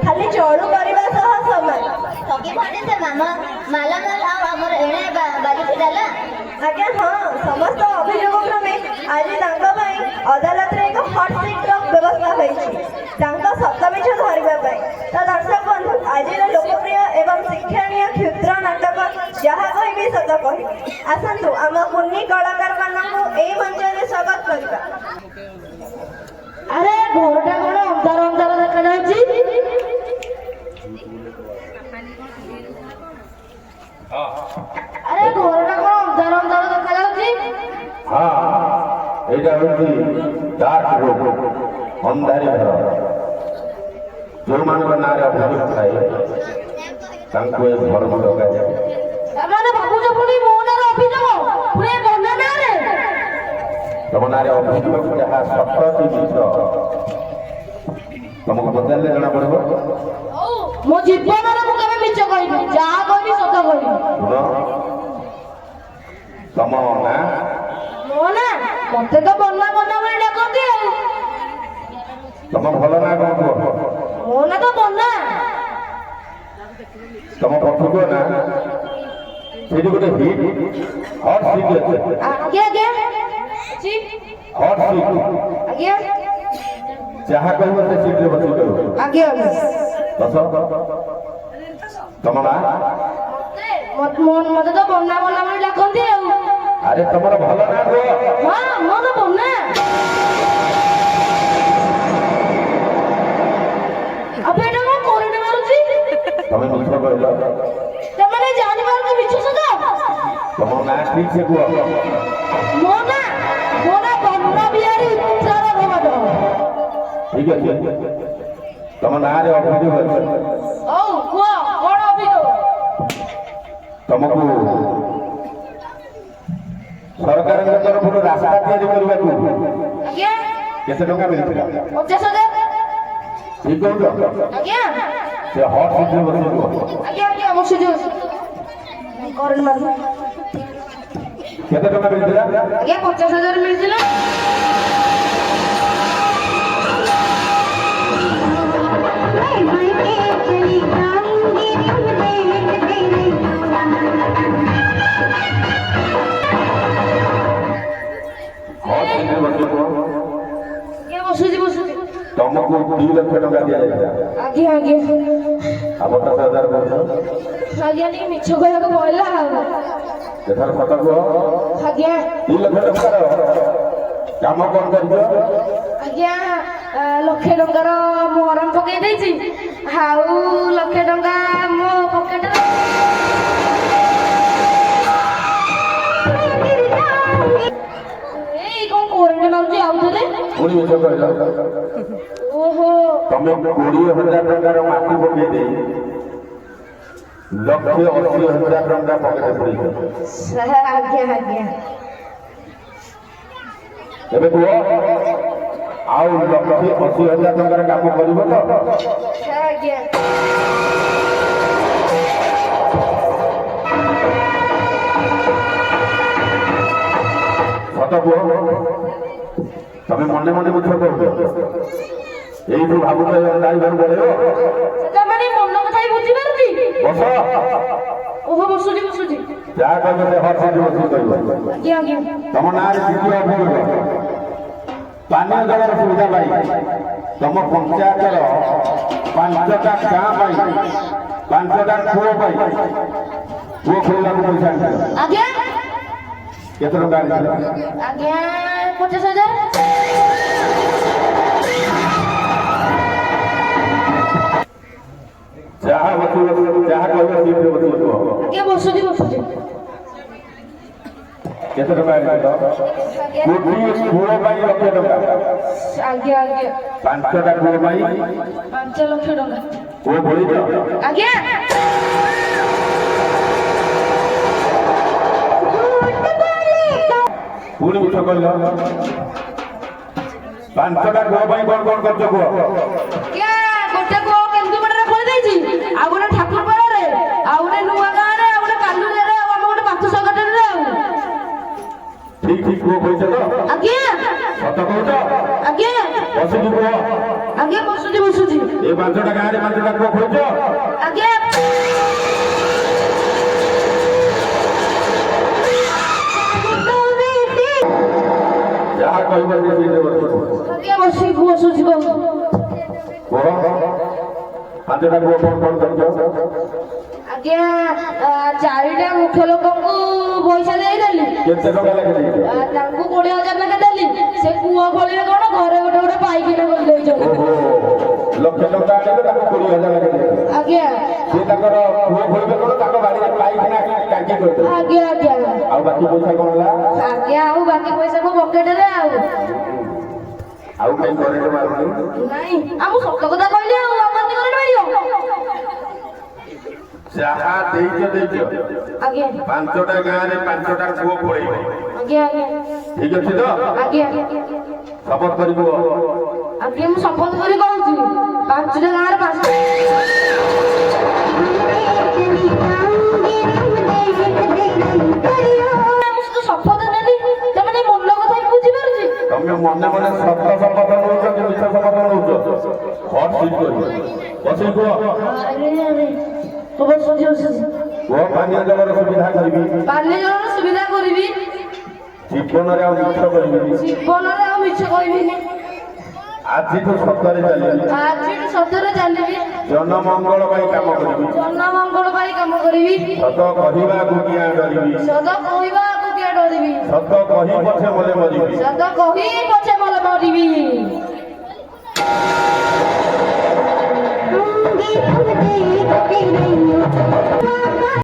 ଖାଲି ଚଳୁ କରିବା ସହ ସମାନ। ଠକି ଫାଟି ସେ ମାଲାମାଲ ଆଉ ଆମର ଏଣେ ବାଜି ଦେଲା। ଆଜ୍ଞା ହଁ, ସମସ୍ତ ଅଭିଯୋଗ କ୍ରମେ ଆଜି ତାଙ୍କ ପାଇଁ ଅଦାଲତରେ ଏକ ହଟ୍ ସିଟ୍ର ବ୍ୟବସ୍ଥା ହୋଇଛି ତାଙ୍କ ସତ ମିଛ ଧରିବା ପାଇଁ। ତ ଦର୍ଶକ ବନ୍ଧୁ, ଆଜିର ଲୋକପ୍ରିୟ ଏବଂ ଶିକ୍ଷଣୀୟ କ୍ଷୁଦ୍ର ନାଟକ ଯାହା କହିବି ସତ କହିବି। ଆସନ୍ତୁ ଆମ କୁନି କଳାକାରମାନଙ୍କୁ ଏଇ ମଞ୍ଚରେ ସ୍ୱାଗତ କରିବା। ଆରେ ଘରଟା କଣ ଅନ୍ଧାର ଅନ୍ଧାର ଦେଖାଯାଉଛି? ଆରେ ଘରଟା କଣ ଅନ୍ଧାର ଅନ୍ଧାର ଦେଖାଯାଉଛି? ହଁ, ଏଇଟା ହେଉଛି ଡାର୍କ ରୁମ୍, ଅନ୍ଧାରୀ ଘର। ଯେଉଁମାନଙ୍କ ନାଁରେ ଅଭିଯୋଗ ଥାଏ ତାଙ୍କୁ ଏ ଘରକୁ ଡକାଯାଏ। ସେମାନେ ଭାବୁଛ ପୁଣି ମୋ ନାଁରେ ଅଭିଯୋଗ, ପୁଣି ବନ୍ୟା ନାଁରେ? ତମ ନାଁରେ ଅଭିଯୋଗ ଯାହା ସତ କି ମିଛ ତମକୁ ପଚାରିଲେ ଜଣା ପଡିବ। ମୋ ଜୀବନରେ ମୁଁ କେବେ ମିଛ କହିବି, ଯାହା କହିବି ସତ କହିବି। ଶୁଣ, ତମ ନାଁ? ମୋ ନା ମତେ ତ ବନ୍ୟା ବନ୍ୟା ବୋଲି ଡାକନ୍ତି ଆଉ। ତମ ଭଲ ନାଁ କଣ କୁହ? ମୋ ନା ତ ବନ୍ୟା। ତମ ପଛକୁ ନା ସେଇଠି ଗୋଟେ ହିଟ୍ ହଟ୍ ସିଟ୍ ଅଛି। ଆଜ୍ଞା ଆଜ୍ଞା ଅଛି। ହଟ୍ ସିଟ୍ ଆଜ୍ଞା ଯାହା କହିବ ସେ ସିଟ୍ରେ ବସିକି କହିବ। ଆଜ୍ଞା ଆଜ୍ଞା। ବସ। ତମ ନାଁ? ମତେ ତ ବନ୍ୟା ବନ୍ୟା ବୋଲି ଡାକନ୍ତି ଆଉ। ଆରେ ତମର ଭଲ ନାଁ କୁହ। ହଁ ମୋ ତ ବନ୍ୟା। ଏବେ ଏଇଟା କଣ କରେଣ୍ଟ ମାରୁଛି? ତମେ ମିଛ କହିଲ। ସେମାନେ ଜାଣିପାରୁନି ମିଛ ସତ। ତମ ନାଁ ଠିକ ସେ କୁହ। ମୋ ନା ବନ୍ୟା ବିହାରୀ ଉଚ୍ଚାର ଭଗତ। ଠିକ ଅଛି, ତମ ନାଁରେ ଅଭିଯୋଗ ଅଛି। ହଉ କୁହ କଣ ଅଭିଯୋଗ? ତମକୁ ସରକାରଙ୍କ ତରଫରୁ ରାସ୍ତା ତିଆରି କରିବାକୁ ଆଜ୍ଞା କେତେ ଟଙ୍କା ମିଳିଥିଲା? 50,000। ଠିକ କହୁଛ? ଆଜ୍ଞା ସେ ହଟ୍ ସିଟ୍ରେ ବସିବ। ଆଜ୍ଞା ଆଜ୍ଞା ବସୁଛି କରେଣ୍ଟ ମାରୁଛି। କେତେ ଟଙ୍କା ମିଳିଥିଲା? ଆଜ୍ଞା 50,000 ମିଳିଥିଲା। ହଟ୍ ସିଟ୍ରେ ବସିବ। ଆଜ୍ଞା ବସୁଛି ବସୁଛି। ତମକୁ 2 ଲକ୍ଷ ଟଙ୍କା ଦିଆଯାଇଥିଲା। ଆଜ୍ଞା ଆଜ୍ଞା ଆଉ 50,000 କହୁଛ? ଆଜ୍ଞା ଟିକେ ମିଛ କହିବାକୁ ପଡ଼ିଲା ଆଉ। ଏଥର ସତ କୁହ। ଆଜ୍ଞା 2 ଲକ୍ଷ ଟଙ୍କାର କାମ କଣ କରିଛ? ଆଜ୍ଞା 1,00,000 ଟଙ୍କାର ମହରମ ପକେଇ ଦେଇଛି, ଆଉ 1,00,000 ଟଙ୍କା ମୋ ପକେଟରେ। ଏଇ କଣ କରେଣ୍ଟ ମାରୁଛି ଆଉ ଥରେ? ପୁଣି ମିଛ କହିଲ। ଓହୋ ତମେ 20,000 ଟଙ୍କାର ମାଟି ପକେଇ ଦେଇ 1,80,000 ଟଙ୍କା ପକେଟରେ ପୁରେଇଛ। ଆଜ୍ଞା ଆଜ୍ଞା ଏବେ କୁହ, ଆଉ 1,80,000 ଟଙ୍କାର କାମ କରିବ ତ? ଆଜ୍ଞା ସତ କୁହ। ତମେ ମନେ ମନେ ମିଛ କହୁଛ। ଏଇଠୁ ଭାବୁଛ ଡ୍ରାଇଭର ପଳେଇବ। ସେଟା ମାନେ ମନ କଥା ହିଁ ବୁଝିପାରୁଛି। ବସ। ଓହୋ ବସୁଛି ବସୁଛି। ଯାହା କହିବ ସେ ହଟ୍ ସିଟ୍ ବସିକି କହିବ। ଆଜ୍ଞା ଆଜ୍ଞା ତମ ନାଁରେ ଦ୍ୱିତୀୟ ଅଭିଯୋଗ, ପାନୀୟ ଜଳର ସୁବିଧା ପାଇଁ ତମ ପଞ୍ଚାୟତର 5ଟା ଗାଁ ପାଇଁ 5ଟା କୂଅ ପାଇଁ କୂଅ ଖୋଳିବାକୁ ପଇସା ଆଣିଥିଲ। ଆଜ୍ଞା କେତେ ଟଙ୍କା ଆଣିଥିଲ? ଆଜ୍ଞା 50,000। ଯାହା ବସିବ, ଯାହା କହିବ ସିଟ୍ରେ ବସିବ କୁହ। ଆଜ୍ଞା ବସୁଛି ବସୁଛି। କେତେ ଟଙ୍କା ଆଣିଥିଲ? ଗୋଟିଏ କୂଅ ପାଇଁ 1,00,000 ଟଙ୍କା। ଆଜ୍ଞା ଆଜ୍ଞା 5ଟା କୂଅ ପାଇଁ 5,00,000 ଟଙ୍କା। କୂଅ ଖୋଳିଛ? ଆଜ୍ଞା ପୁଣି ମିଛ କହିଲ। 5ଟା କୂଅ ପାଇଁ କଣ କଣ କରୁଛ କୁହ? ଆଜ୍ଞା ଗୋଟେ କୂଅ କେନ୍ଦୁପଡ଼ାରେ ଖୋଳିଦେଇଛି, ଆଉ ଗୋଟେ ଠାକୁରପାଳରେ, ଆଉ ଗୋଟେ ନୂଆ ଗାଁରେ, ଆଉ ଗୋଟେ କାଲୁରରେ, ଆଉ ଆମ ଗୋଟେ ପାଠ ସଂଗଠନରେ ଆଉ। ଠିକ ଠିକ କୂଅ ଖୋଳିଛ ତ? ଆଜ୍ଞା ସତ କହୁଛ? ଆଜ୍ଞା ବସିକି କୁହ। ଆଜ୍ଞା ବସୁଛି ବସୁଛି। ଏ 5ଟା ଗାଁ ଗାଁରେ 5ଟା କୂଅ ଖୋଳିଛ? ଆଜ୍ଞା ଯାହା କହିବ ସେ ସେଇରେ ବସିବ। ଆଜ୍ଞା ବସିକି ବସୁଛି କଣ କୁହ 5ଟା କୂଅ କଣ କରିଛ? ଆଜ୍ଞା 4ଟା ମୁଖ୍ୟ ଲୋକଙ୍କୁ ପଇସା ଦେଇଦେଲି କେତେ ଟଙ୍କା ଲେଖେ ଦେଇଛ? ତାଙ୍କୁ 20,000 ଲେଖା ଦେଲି ସେ କୂଅ ଖୋଳିବେ କଣ ଘରେ ଗୋଟେ ଗୋଟେ ପାଇଖାନା କରିଦେଇଛନ୍ତି ଓହୋ ଲକ୍ଷେ ଟଙ୍କା ଆଣିଲେ ତାଙ୍କୁ 20,000 ଲେଖେ ଦେଇଛ। ଆଜ୍ଞା ସେ ତାଙ୍କର କୂଅ ଖୋଳିବେ କଣ ତାଙ୍କ ବାଡ଼ିରେ ପାଇକିନା ଟାଙ୍କି କରିଦେବେ। ଆଜ୍ଞା ଆଜ୍ଞା ଆଉ ବାକି ପଇସା କଣ ହେଲା? ଆଜ୍ଞା ଆଉ ବାକି ପଇସା ମୋ ପକେଟରେ ଆଉ କାଇଁ କରେଣ୍ଟ ମାରୁନି? ନାଇଁ ଆଉ ମୁଁ ସତ କଥା କହିଲି ଆଉ ଆମର କରେଣ୍ଟ ମାରିବ ଯାହା ଦେଇଛ ଆଜ୍ଞା 5ଟା ଗାଁରେ 5ଟା କୂଅ ଖୋଳିବ। ଆଜ୍ଞା ଆଜ୍ଞା ଠିକ ଅଛି ତ? ଆଜ୍ଞା ଶପଥ କରିବ। ଆଜ୍ଞା ମୁଁ ଶପଥ କରି କହୁଛି 5ଟା ଗାଁରେ 5ଟା ଶପଥ ନେଲି ତମେ ମନ କଥା ବି ବୁଝିପାରୁଛି ତମେ ମନେ ମନେ ସତ ଶପଥ ନଉଛ କି ମିଛ ଶପଥ ନଉଛ? ହଟ୍ ସିଟ୍ କରିବ। ବସିକି କୁହ କୁହ ପାନୀୟ ଜଳର ସୁବିଧା କରିବି, ପାନୀୟ ଜଳର ସୁବିଧା କରିବି, ଜୀବନରେ ଆଉ ମିଛ କରିବିନି, ଜୀବନରେ ଆଉ ମିଛ କହିବିନି, ଆଜିଠୁ ସତରେ ଚାଲିବି, ଆଜିଠୁ ସତରେ ଚାଲିବି, ଜନମଙ୍ଗଳ ପାଇଁ କାମ କରିବି, ଜନମଙ୍ଗଳ ପାଇଁ କାମ କରିବି, ସତ କହିବାକୁ କିଆଁ ଡରିବି, ସତ କହିବାକୁ କିଏ ଡରିବି, ସତ କହି ପଛେ ମଲେ ମରିବି। ସତ କହି ପଛେ ମଲେ ମରିବି।